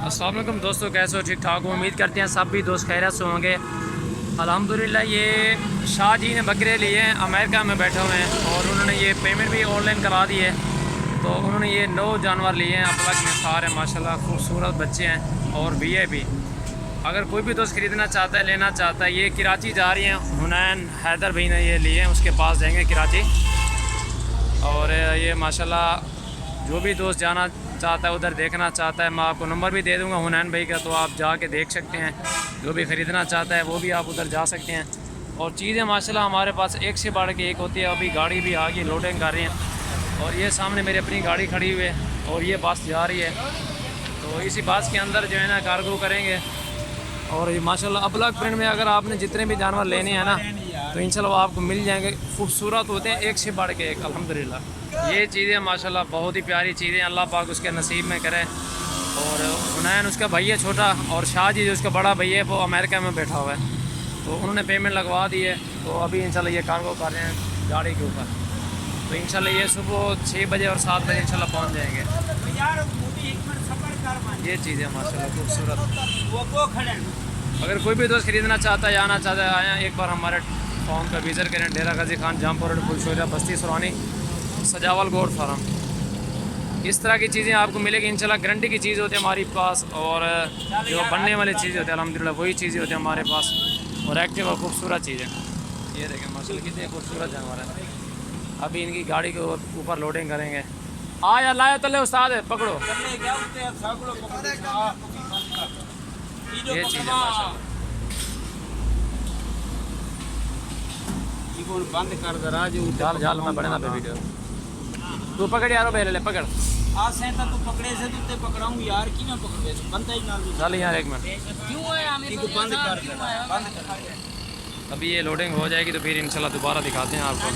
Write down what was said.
अस्सलाम वालेकुम दोस्तों, कैसे हो? ठीक ठाक हो? उम्मीद करते हैं सब भी दोस्त खैरियत से होंगे। अल्हम्दुलिल्लाह ये शाह जी ने बकरे लिए हैं, अमेरिका में बैठे हुए हैं और उन्होंने ये पेमेंट भी ऑनलाइन करा दी है। तो उन्होंने ये 9 जानवर लिए हैं, अपलग निसार है माशाल्लाह, खूबसूरत बच्चे हैं और वीआईपी। अगर कोई भी दोस्त ख़रीदना चाहता है, लेना चाहता है, ये कराची जा रही हैं। हुनैन हैदर भाई ने ये लिए हैं, उसके पास जाएंगे कराची। और ये माशाल्लाह जो भी दोस्त जाना चाहता है, उधर देखना चाहता है, मैं आपको नंबर भी दे दूंगा हुनैन भाई का, तो आप जाके देख सकते हैं। जो भी ख़रीदना चाहता है वो भी आप उधर जा सकते हैं। और चीज़ें माशाल्लाह हमारे पास एक से बढ़ के एक होती है। अभी गाड़ी भी आ गई, लोडिंग कर रही हैं और ये सामने मेरी अपनी गाड़ी खड़ी हुई है और ये बस जा रही है। तो इसी बस के अंदर जो है ना कार्गो करेंगे। और ये माशाल्लाह अपलग प्रिंट में अगर आपने जितने भी जानवर लेने हैं ना, तो इंशाल्लाह आपको मिल जाएंगे। खूबसूरत होते हैं एक से बढ़ के एक, अल्हम्दुलिल्लाह। ये चीज़ें माशाल्लाह बहुत ही प्यारी चीज़ें, अल्लाह पाक उसके नसीब में करे। और हुनैन उसका भैया छोटा और शाह जी जो उसका बड़ा भैया है वो अमेरिका में बैठा हुआ है, तो उन्होंने पेमेंट लगवा दी है। तो अभी इंशाल्लाह ये कार्गो कर रहे हैं गाड़ी के ऊपर। तो इंशाल्लाह ये सुबह 6 बजे और 7 बजे इंशाल्लाह पहुँच जाएंगे। ये चीज़ें माशाल्लाह खूबसूरत। अगर कोई भी दोस्त ख़रीदना चाहता है, आना चाहता है, आया एक बार हमारे फॉर्म का विज़िट करें। डेरा गाजी खान, जामपुर रोड, फुलशोरिया बस्ती, सुरानी, सजावल गोड फार्म। इस तरह की चीज़ें आपको मिलेगी इंशाल्लाह। गारंटी की चीज़ होती है हमारे पास और जो बनने वाली चीज़ें होती है अल्हम्दुलिल्लाह वही चीज़ें होती हैं हमारे पास। और एक्टिव और खूबसूरत चीज़ें, ये देखें माशाल्लाह कितने खूबसूरत जानवर हैं। अभी इनकी गाड़ी के ऊपर लोडिंग करेंगे। आया लाया तले उस्ताद है, पकड़ो। ये चीज़ें माशाल्लाह बंद कर दे राज जाल जाल में बने ना पे वीडियो। तू पकड़ यारो, बेरे ले पकड़। आज से तू पकड़े से तू पकड़ाऊं यार, की ना पकड़े तो बनता ही ना। चल यार एक मिनट, क्यों है हमें तो बंद कर दे, बंद कर। अभी ये लोडिंग हो जाएगी तो फिर इंशाल्लाह दोबारा दिखाते हैं आपको।